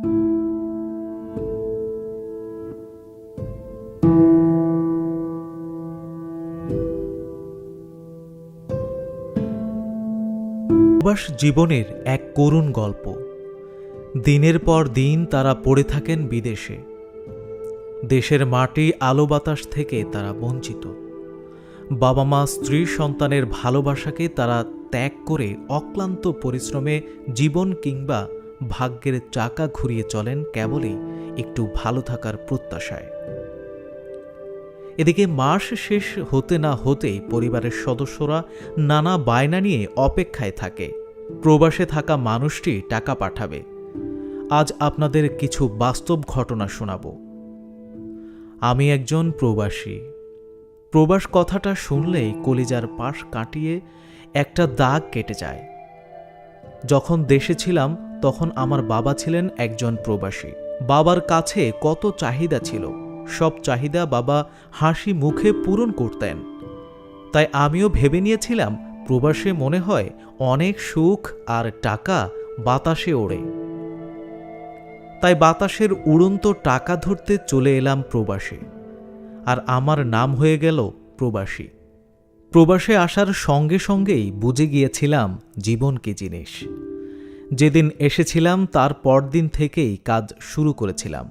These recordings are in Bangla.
প্রবাস জীবনের এক করুণ গল্প। দিনের পর দিন তারা পড়ে থাকেন বিদেশে। দেশের মাটি আলো বাতাস থেকে তারা বঞ্চিত। বাবা মা স্ত্রী সন্তানের ভালোবাসাকে তারা ত্যাগ করে অক্লান্ত পরিশ্রমে জীবন কিংবা ভাগ্যের চাকা ঘুরিয়ে চলেন কেবলই একটু ভালো থাকার প্রত্যাশায়। এদিকে মাস শেষ হতে না হতেই পরিবারের সদস্যরা নানা বায়না নিয়ে অপেক্ষায় থাকে প্রবাসে থাকা মানুষটি টাকা পাঠাবে। আজ আপনাদের কিছু বাস্তব ঘটনা শোনাব। আমি একজন প্রবাসী। প্রবাস কথাটা শুনলেই কলিজার পাশ কাটিয়ে একটা দাগ কেটে যায়। যখন দেশে ছিলাম তখন আমার বাবা ছিলেন একজন প্রবাসী। বাবার কাছে কত চাহিদা ছিল, সব চাহিদা বাবা হাসি মুখে পূরণ করতেন। তাই আমিও ভেবে নিয়েছিলাম প্রবাসে মনে হয় অনেক সুখ আর টাকা বাতাসে ওড়ে। তাই বাতাসের উড়ন্ত টাকা ধরতে চলে এলাম প্রবাসে, আর আমার নাম হয়ে গেল প্রবাসী। প্রবাসে আসার সঙ্গে সঙ্গেই বুঝে গিয়েছিলাম জীবন কি জিনিস। যেদিন এসেছিলাম তার পরদিন থেকেই কাজ শুরু করেছিলাম।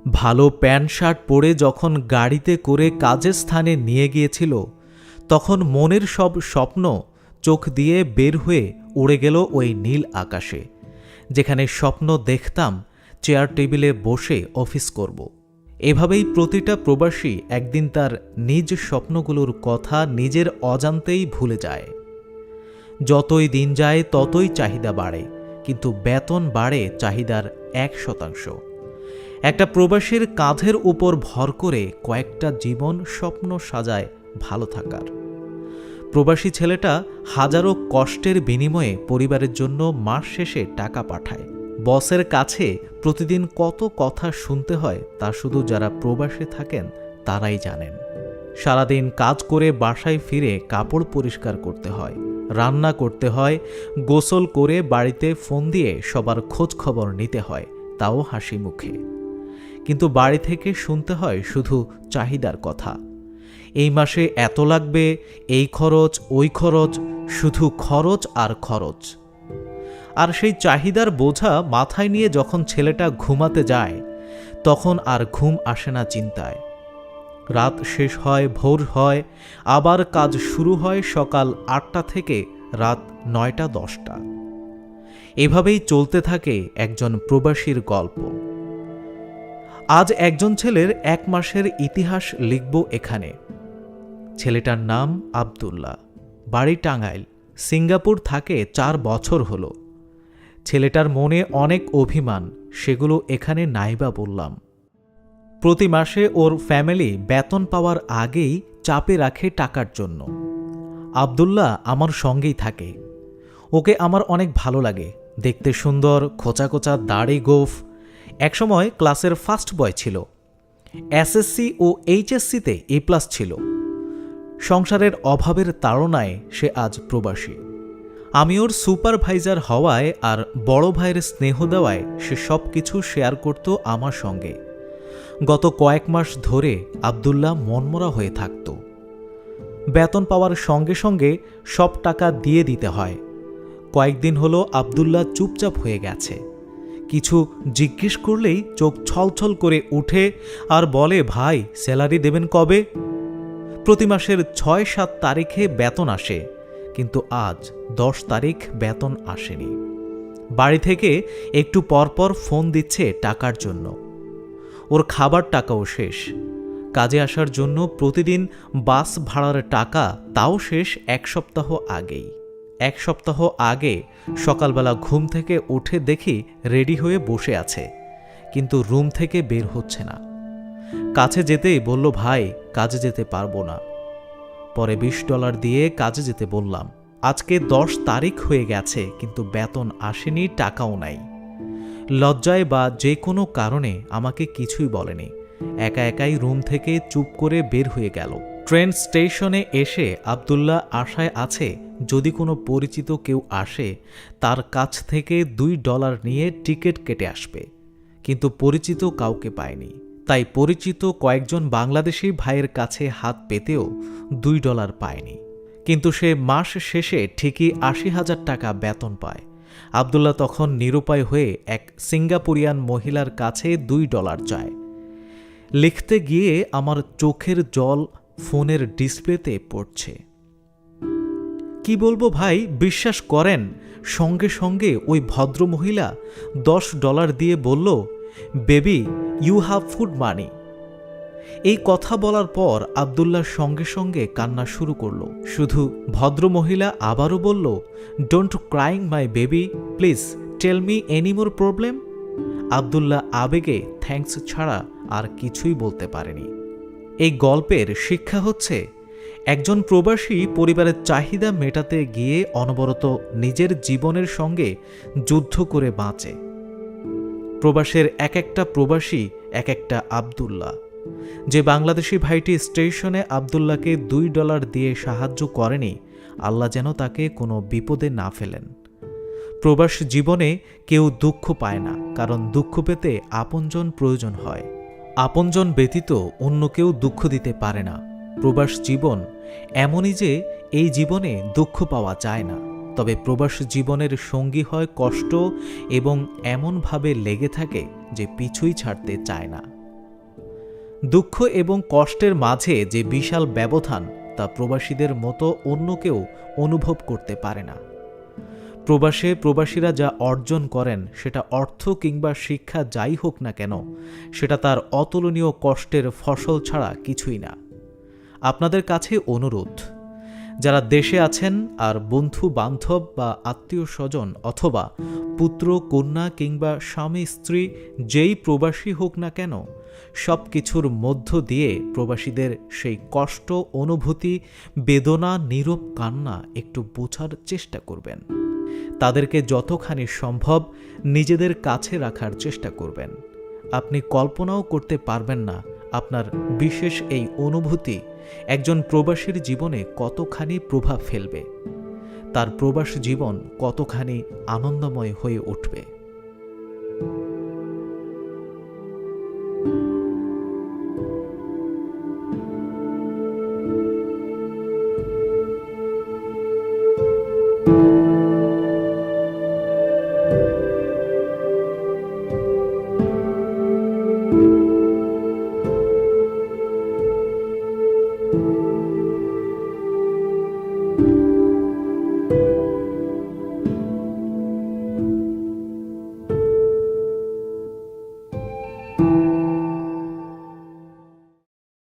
ভালো প্যান্ট শার্ট পরে যখন গাড়িতে করে কাজের স্থানে নিয়ে গিয়েছিল, তখন মনের সব স্বপ্ন চোখ দিয়ে বের হয়ে উড়ে গেল ওই নীল আকাশে, যেখানে স্বপ্ন দেখতাম চেয়ার টেবিলে বসে অফিস করব। এভাবেই প্রতিটা প্রবাসী একদিন তার নিজ স্বপ্নগুলোর কথা নিজের অজান্তেই ভুলে যায়। যতই দিন যায় ততই চাহিদা বাড়ে, কিন্তু বেতন বাড়ে চাহিদার 1%। একটা প্রবাসীর কাঁধের উপর ভর করে কয়েকটা জীবন স্বপ্ন সাজায় ভালো থাকার। প্রবাসী ছেলেটা হাজারো কষ্টের বিনিময়ে পরিবারের জন্য মাস শেষে টাকা পাঠায়। বসের কাছে প্রতিদিন কত কথা শুনতে হয় তা শুধু যারা প্রবাসে থাকেন তারাই জানেন। সারাদিন কাজ করে বাসায় ফিরে কাপড় পরিষ্কার করতে হয়, রান্না করতে হয়, গোসল করে বাড়িতে ফোন দিয়ে সবার খোঁজ খবর নিতে হয়, তাও হাসি মুখে। কিন্তু বাড়ি থেকে শুনতে হয় শুধু চাহিদার কথা। এই মাসে এত লাগবে, এই খরচ ওই খরচ, শুধু খরচ আর খরচ। আর সেই চাহিদার বোঝা মাথায় নিয়ে যখন ছেলেটা ঘুমাতে যায়, তখন আর ঘুম আসে না চিন্তায়। রাত শেষ হয়, ভোর হয়, আবার কাজ শুরু হয় সকাল 8টা থেকে রাত 9টা-10টা। এভাবেই চলতে থাকে একজন প্রবাসীর গল্প। আজ একজন ছেলের 1 মাসের ইতিহাস লিখব এখানে। ছেলেটার নাম আব্দুল্লাহ, বাড়ি টাঙ্গাইল, সিঙ্গাপুর থাকে 4 বছর হলো। ছেলেটার মনে অনেক অভিমান, সেগুলো এখানে নাইবা বললাম। প্রতি মাসে ওর ফ্যামিলি বেতন পাওয়ার আগেই চাপে রাখে টাকার জন্য। আব্দুল্লাহ আমার সঙ্গেই থাকে। ওকে আমার অনেক ভালো লাগে, দেখতে সুন্দর, খোঁচা খোঁচা দাড়ি, গোঁফ। একসময় ক্লাসের ফার্স্ট বয় ছিল। এসএসসি ও এইচএসসিতে A+ ছিল। সংসারের অভাবের তাড়নায় সে আজ প্রবাসী। আমি ওর সুপারভাইজার হওয়ায় আর বড় ভাইয়ের স্নেহ দেওয়ায় সে সব কিছু শেয়ার করত আমার সঙ্গে। গত কয়েক মাস ধরে আব্দুল্লাহ মনমরা হয়ে থাকত। বেতন পাওয়ার সঙ্গে সঙ্গে সব টাকা দিয়ে দিতে হয়। কয়েকদিন হলো আব্দুল্লাহ চুপচাপ হয়ে গেছে। কিছু জিজ্ঞেস করলেই চোখ ছলছল করে উঠে আর বলে, ভাই স্যালারি দেবেন কবে? প্রতি মাসের 6-7 তারিখে বেতন আসে, কিন্তু আজ 10 তারিখ বেতন আসেনি। বাড়ি থেকে একটু পরপর ফোন দিচ্ছে টাকার জন্য। ওর খাবার টাকাও শেষ। কাজে আসার জন্য প্রতিদিন বাস ভাড়ার টাকা তাও শেষ 1 সপ্তাহ আগেই। 1 সপ্তাহ আগে সকালবেলা ঘুম থেকে উঠে দেখি রেডি হয়ে বসে আছে, কিন্তু রুম থেকে বের হচ্ছে না। কাছে যেতেই বলল, ভাই কাজে যেতে পারবো না। পরে $20 দিয়ে কাজে যেতে বললাম। আজকে 10 তারিখ হয়ে গেছে, কিন্তু বেতন আসেনি, টাকাও নাই। লজ্জায় বা যে কোনো কারণে আমাকে কিছুই বলেনি, একা একাই রুম থেকে চুপ করে বের হয়ে গেল। ট্রেন স্টেশনে এসে আব্দুল্লাহ আশায় আছে যদি কোনো পরিচিত কেউ আসে তার কাছ থেকে $2 নিয়ে টিকিট কেটে আসবে, কিন্তু পরিচিত কাউকে পায়নি। তাই পরিচিত কয়েকজন বাংলাদেশি ভাইয়ের কাছে হাত পেতেও $2 পায়নি, কিন্তু সে মাস শেষে ঠিকই 80,000 টাকা বেতন পায়। আবদুল্লাহ তখন নিরুপায় হয়ে এক সিঙ্গাপুরিয়ান মহিলার কাছে $2 চায়। লিখতে গিয়ে আমার চোখের জল ফোনের ডিসপ্লেতে পড়ছে। কি বলবো ভাই, বিশ্বাস করেন, সঙ্গে সঙ্গে ওই ভদ্রমহিলা $10 দিয়ে বলল, বেবি ইউ হ্যাভ ফুড মানি। এই কথা বলার পর আবদুল্লাহ সঙ্গে সঙ্গে কান্না শুরু করল। শুধু ভদ্রমহিলা আবারও বলল, don't crying my baby, please tell me any more problem. Abdullah আবেগে থ্যাঙ্কস ছাড়া আর কিছুই বলতে পারেনি। এই গল্পের শিক্ষা হচ্ছে, একজন প্রবাসী পরিবারের চাহিদা মেটাতে গিয়ে অনবরত নিজের জীবনের সঙ্গে যুদ্ধ করে বাঁচে। প্রবাসের এক একটা প্রবাসী এক একটা আবদুল্লাহ। যে বাংলাদেশি ভাইটি স্টেশনে আবদুল্লাহকে $2 দিয়ে সাহায্য করেনি, আল্লাহ যেন তাকে কোনো বিপদে না ফেলেন। প্রবাস জীবনে কেউ দুঃখ পায় না, কারণ দুঃখ পেতে আপনজন প্রয়োজন হয়। আপনজন ব্যতীত অন্য কেউ দুঃখ দিতে পারে না। প্রবাস জীবন এমনই যে এই জীবনে দুঃখ পাওয়া যায় না, তবে প্রবাস জীবনের সঙ্গী হয় কষ্ট এবং এমনভাবে লেগে থাকে যে পিছুই ছাড়তে চায় না। দুঃখ এবং কষ্টের মাঝে যে বিশাল ব্যবধান, তা প্রবাসীদের মতো অন্য কেউ অনুভব করতে পারে না। প্রবাসে প্রবাসীরা যা অর্জন করেন, সেটা অর্থ কিংবা শিক্ষা যাই হোক না কেন, সেটা তার অতুলনীয় কষ্টের ফসল ছাড়া কিছুই না। আপনাদের কাছে অনুরোধ, যারা দেশে আছেন আর বন্ধু বান্ধব বা আত্মীয় স্বজন অথবা পুত্র কন্যা কিংবা স্বামী স্ত্রী যেই প্রবাসী হোক না কেন, সব কিছুর মধ্য দিয়ে প্রবাসীদের সেই কষ্ট, অনুভূতি, বেদনা, নীরব কান্না একটু বোঝার চেষ্টা করবেন। তাদেরকে যতখানি সম্ভব নিজেদের কাছে রাখার চেষ্টা করবেন। আপনি কল্পনাও করতে পারবেন না আপনার বিশেষ এই অনুভূতি একজন প্রবাসীর জীবনে কতখানি প্রভাব ফেলবে, তার প্রবাস জীবন কতখানি আনন্দময় হয়ে উঠবে।